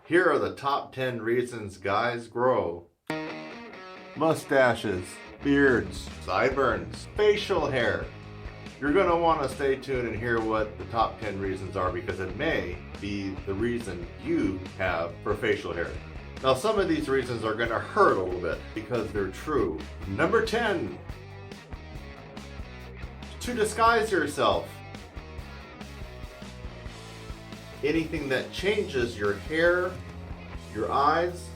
Here are the top 10 reasons guys grow mustaches, beards, sideburns, facial hair. You're going to want to stay tuned and hear what the top 10 reasons are, because it may be the reason you have for facial hair. Now, some of these reasons are going to hurt a little bit because they're true. Number 10, to disguise yourself. Anything that changes your hair, your eyes,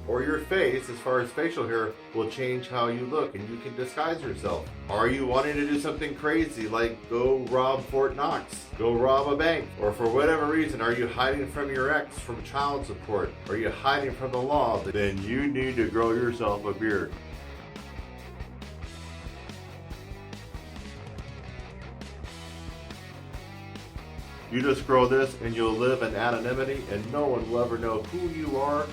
or your face, as far as facial hair, will change how you look, and you can disguise yourself. Are you wanting to do something crazy like go rob Fort Knox, go rob a bank, or for whatever reason, are you hiding from your ex, from child support? Are you hiding from the law? Then you need to grow yourself a beard. You just grow this and you'll live in anonymity and no one will ever know who you are,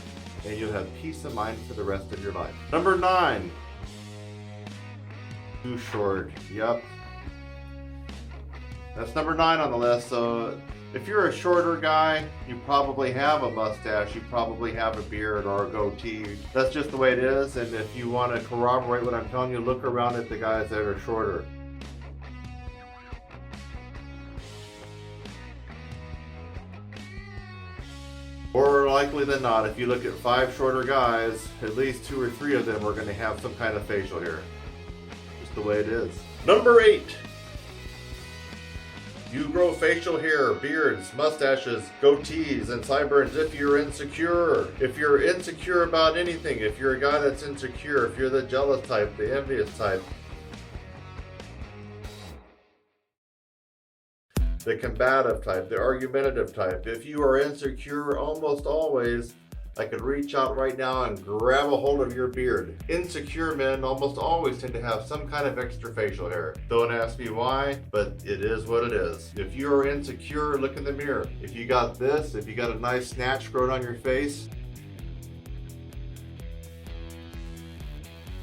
and you'll have peace of mind for the rest of your life. Number 9, too short. Yep. That's number 9 on the list. So if you're a shorter guy, you probably have a mustache, you probably have a beard or a goatee. That's just the way it is. And if you want to corroborate what I'm telling you, look around at the guys that are shorter. More likely than not, if you look at 5 shorter guys, at least 2 or 3 of them are going to have some kind of facial hair. Just the way it is. Number 8. You grow facial hair, beards, mustaches, goatees, and sideburns if you're insecure. If you're insecure about anything, if you're a guy that's insecure, if you're the jealous type, the envious type, the combative type, the argumentative type. If you are insecure, almost always, I could reach out right now and grab a hold of your beard. Insecure men almost always tend to have some kind of extra facial hair. Don't ask me why, but it is what it is. If you are insecure, look in the mirror. If you got this, if you got a nice snatch growing on your face,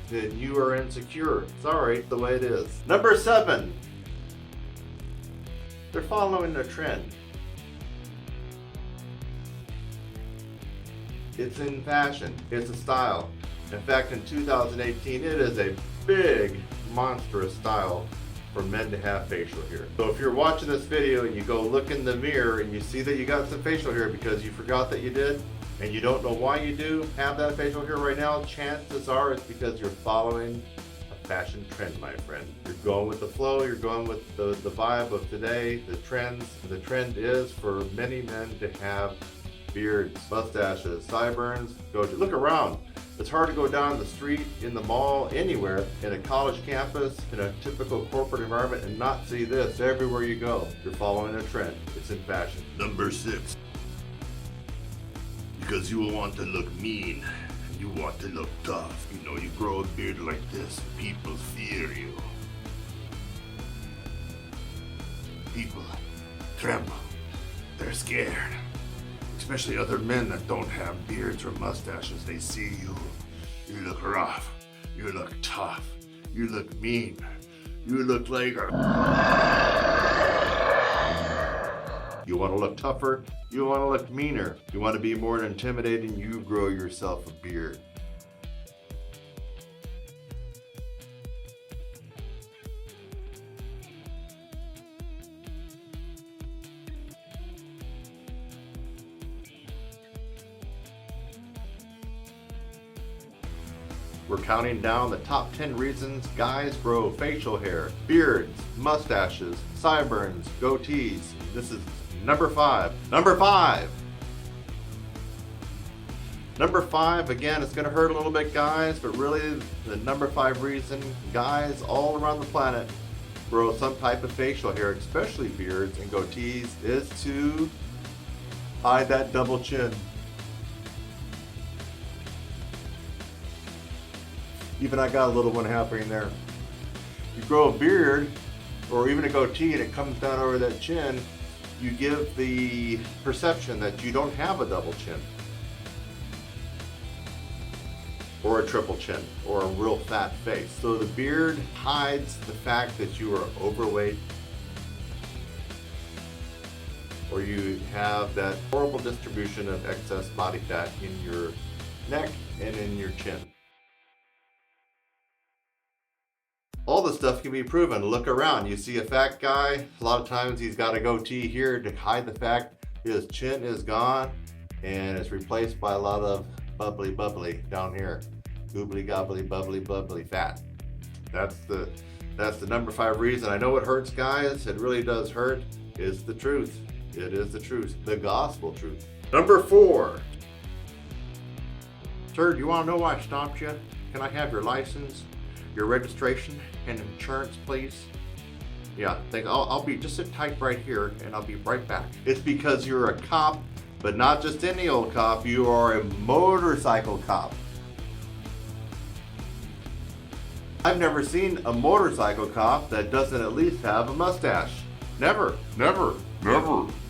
then you are insecure. Sorry, the way it is. Number 7. They're following a trend. It's in fashion. It's a style. In fact, in 2018, it is a big, monstrous style for men to have facial hair. So if you're watching this video and you go look in the mirror and you see that you got some facial hair because you forgot that you did, and you don't know why you do have that facial hair right now, chances are it's because you're following fashion trend, my friend. You're going with the flow, you're going with the vibe of today, the trends. The trend is for many men to have beards, mustaches, sideburns. Look around. It's hard to go down the street, in the mall, anywhere, in a college campus, in a typical corporate environment and not see this everywhere you go. You're following a trend. It's in fashion. Number 6. Because you will want to look mean. You want to look tough. You know, you grow a beard like this, people fear you. People tremble. They're scared. Especially other men that don't have beards or mustaches. They see you. You look rough. You look tough. You look mean. You look like a... You want to look tougher, you want to look meaner, you want to be more intimidating, you grow yourself a beard. We're counting down the top 10 reasons guys grow facial hair, beards, mustaches, sideburns, goatees. This is number 5. Number 5. Number 5, again, it's going to hurt a little bit, guys, but really the number 5 reason guys all around the planet grow some type of facial hair, especially beards and goatees, is to hide that double chin. Even I got a little one happening there. You grow a beard or even a goatee and it comes down over that chin, you give the perception that you don't have a double chin or a triple chin or a real fat face. So the beard hides the fact that you are overweight or you have that horrible distribution of excess body fat in your neck and in your chin. All this stuff can be proven. Look around. You see a fat guy, a lot of times he's got a goatee here to hide the fact his chin is gone and it's replaced by a lot of bubbly down here. Goobly gobbly bubbly fat. That's the number 5 reason. I know it hurts, guys. It really does hurt. It's the truth. It is the truth. The gospel truth. Number 4. Sir, do you want to know why I stopped you? Can I have your license, your registration, and insurance, please? Yeah, I'll be, just sit tight right here and I'll be right back. It's because you're a cop, but not just any old cop. You are a motorcycle cop. I've never seen a motorcycle cop that doesn't at least have a mustache. Never.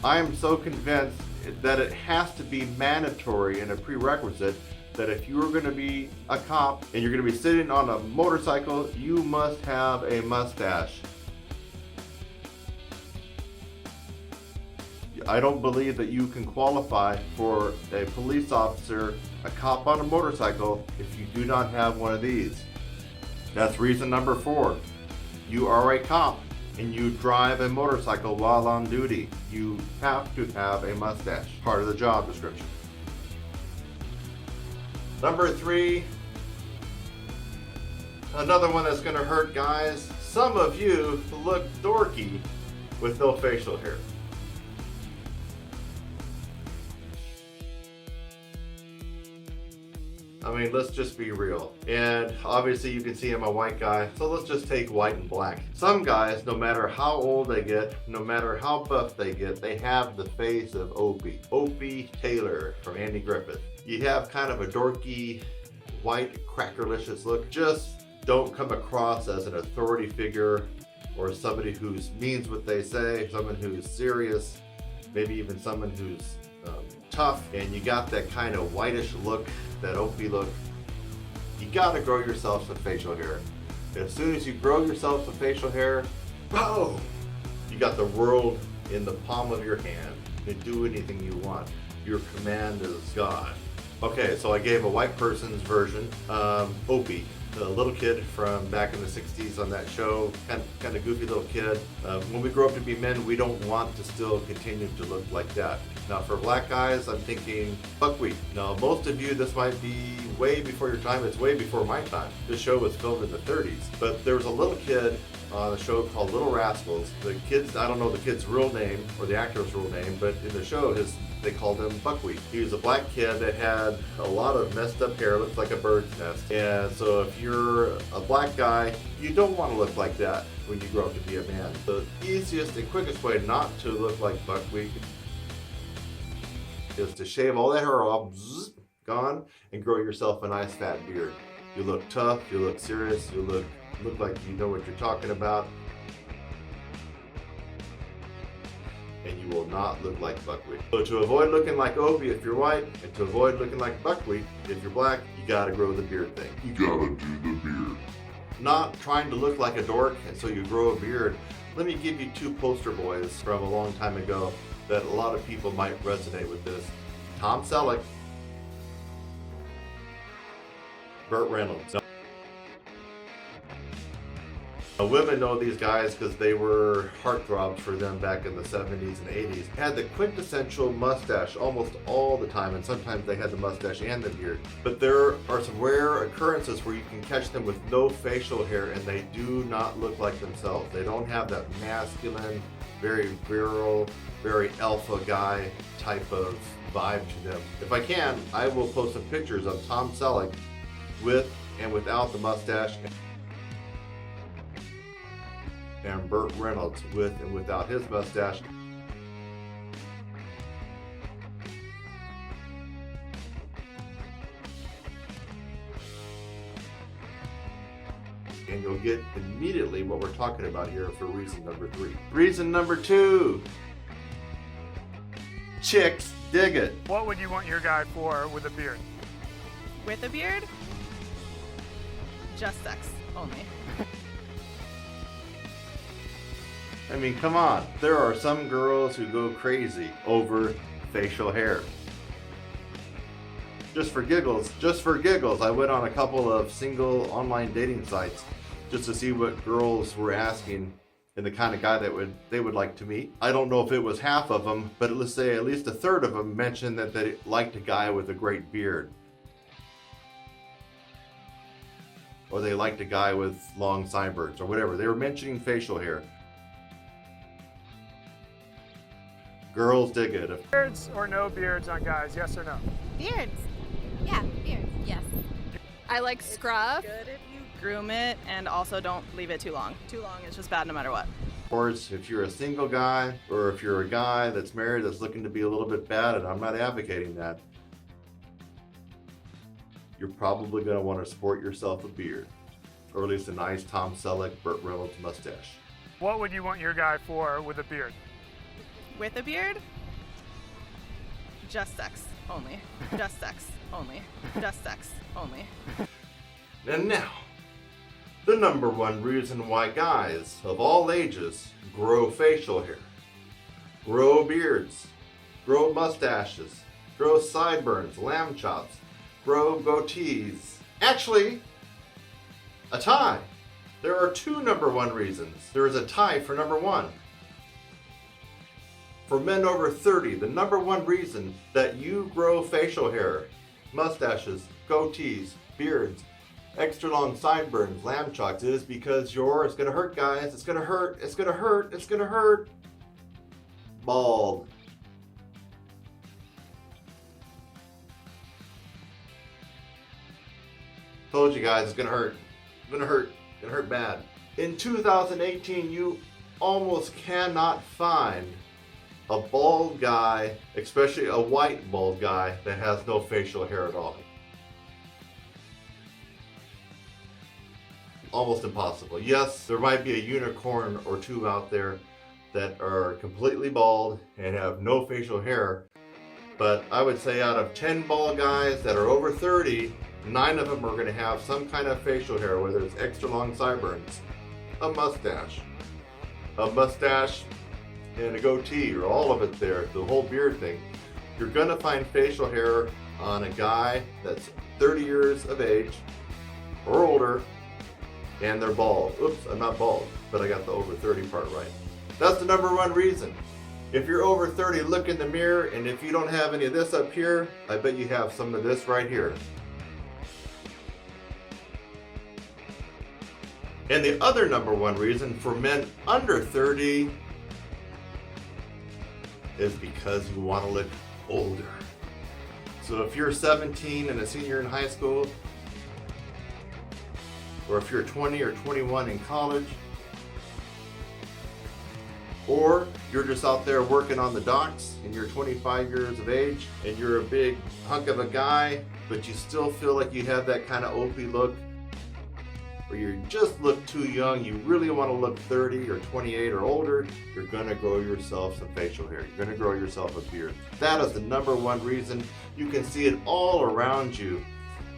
I am so convinced that it has to be mandatory and a prerequisite that if you are going to be a cop and you're going to be sitting on a motorcycle, you must have a mustache. I don't believe that you can qualify for a police officer, a cop on a motorcycle, if you do not have one of these. That's reason number 4. You are a cop and you drive a motorcycle while on duty. You have to have a mustache, part of the job description. Number 3, another one that's gonna hurt, guys. Some of you look dorky with no facial hair. I mean, let's just be real. And obviously you can see I'm a white guy, so let's just take white and black. Some guys, no matter how old they get, no matter how buff they get, they have the face of Opie. Opie Taylor from Andy Griffith. You have kind of a dorky, white, crackerlicious look. Just don't come across as an authority figure or somebody who means what they say, someone who's serious, maybe even someone who's tough, and you got that kind of whitish look, that Opie look. You gotta grow yourself some facial hair. As soon as you grow yourself some facial hair, boom! You got the world in the palm of your hand. You can do anything you want. Your command is God. Okay, so I gave a white person's version. Opie, the little kid from back in the 60s on that show, kind of goofy little kid. When we grow up to be men, we don't want to still continue to look like that. Now for black guys, I'm thinking buckwheat. Now most of you, this might be way before your time. It's way before my time. This show was filmed in the 30s. But there was a little kid on a show called Little Rascals. The kids, I don't know the kid's real name or the actor's real name, but in the show they called him Buckwheat. He was a black kid that had a lot of messed up hair, looked like a bird's nest. And so if you're a black guy, you don't want to look like that when you grow up to be a man. The easiest and quickest way not to look like Buckwheat is to shave all that hair off, gone, and grow yourself a nice fat beard. You look tough, you look serious, you look like you know what you're talking about, and you will not look like buckwheat. So to avoid looking like Opie if you're white, and to avoid looking like buckwheat if you're black, you gotta grow the beard thing. You gotta do the beard. Not trying to look like a dork, and so you grow a beard. Let me give you 2 poster boys from a long time ago that a lot of people might resonate with this. Tom Selleck, Burt Reynolds. Now, women know these guys because they were heartthrobs for them back in the 70s and 80s. Had the quintessential mustache almost all the time, and sometimes they had the mustache and the beard. But there are some rare occurrences where you can catch them with no facial hair and they do not look like themselves. They don't have that masculine, very virile, very alpha guy type of vibe to them. If I can, I will post some pictures of Tom Selleck with and without the mustache, and Burt Reynolds with and without his mustache. And you'll get immediately what we're talking about here for reason number 3. Reason number 2. Chicks dig it. What would you want your guy for with a beard? With a beard? Just sex only. I mean, come on. There are some girls who go crazy over facial hair. Just for giggles, I went on a couple of single online dating sites just to see what girls were asking and the kind of guy that they would like to meet. I don't know if it was half of them, but let's say at least a third of them mentioned that they liked a guy with a great beard. Or they liked a guy with long sideburns or whatever. They were mentioning facial hair. Girls dig it. Beards or no beards on guys, yes or no? Beards. Yeah, beards. Yes. I like scruff. Good if you groom it, and also don't leave it too long. Too long is just bad no matter what. Of course, if you're a single guy or if you're a guy that's married that's looking to be a little bit bad, and I'm not advocating that, you're probably going to want to sport yourself a beard, or at least a nice Tom Selleck, Burt Reynolds mustache. What would you want your guy for with a beard? With a beard? Just sex only. Just sex only. Just sex only. And now, the number one reason why guys of all ages grow facial hair, grow beards, grow mustaches, grow sideburns, lamb chops, grow goatees. Actually, a tie. There are two number one reasons. There is a tie for number one. For men over 30, the number one reason that you grow facial hair, mustaches, goatees, beards, extra long sideburns, lamb chops, is because it's gonna hurt, guys. It's gonna hurt. It's gonna hurt. It's gonna hurt. Bald. Told you guys, it's gonna hurt. It's gonna hurt. It's gonna hurt bad. In 2018, you almost cannot find a bald guy, especially a white bald guy, that has no facial hair at all. Almost impossible. Yes, there might be a unicorn or two out there that are completely bald and have no facial hair, but I would say out of 10 bald guys that are over 30, 9 of them are going to have some kind of facial hair, whether it's extra long sideburns, a mustache and a goatee, or all of it there, the whole beard thing. You're going to find facial hair on a guy that's 30 years of age or older, and they're bald. Oops, I'm not bald, but I got the over 30 part right. That's the number one reason. If you're over 30, look in the mirror, and if you don't have any of this up here, I bet you have some of this right here. And the other number one reason for men under 30 is because you want to look older. So if you're 17 and a senior in high school, or if you're 20 or 21 in college, or you're just out there working on the docks and you're 25 years of age and you're a big hunk of a guy, but you still feel like you have that kind of opie look, or you just look too young, you really want to look 30 or 28 or older, you're going to grow yourself some facial hair. You're going to grow yourself a beard. That is the number one reason. You can see it all around you.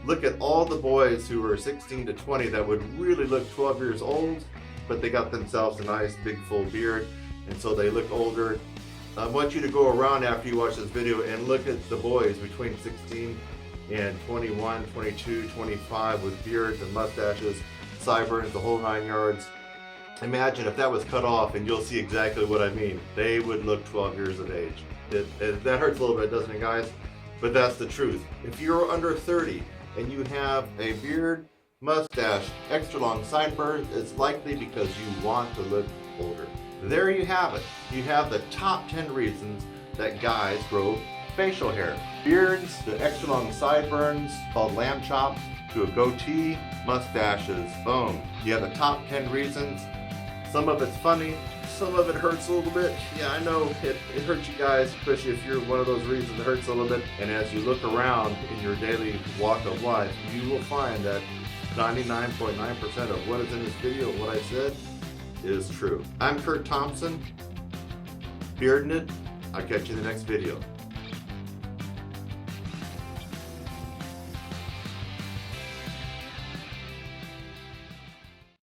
Look at all the boys who are 16 to 20 that would really look 12 years old, but they got themselves a nice big full beard, and so they look older. I want you to go around after you watch this video and look at the boys between 16 and 21, 22, 25 with beards and mustaches, sideburns, the whole 9 yards. Imagine if that was cut off, and you'll see exactly what I mean. They would look 12 years of age. That hurts a little bit, doesn't it, guys? But that's the truth. If you're under 30 and you have a beard, mustache, extra long sideburns, it's likely because you want to look older. There you have it. You have the top 10 reasons that guys grow facial hair. Beards, the extra long sideburns called lamb chops, to a goatee, mustaches, boom. You have the top 10 reasons. Some of it's funny, some of it hurts a little bit. Yeah, I know it hurts you guys, especially if you're one of those reasons that hurts a little bit. And as you look around in your daily walk of life, you will find that 99.9% of what is in this video, what I said, is true. I'm Thompson, bearding it. I'll catch you in the next video.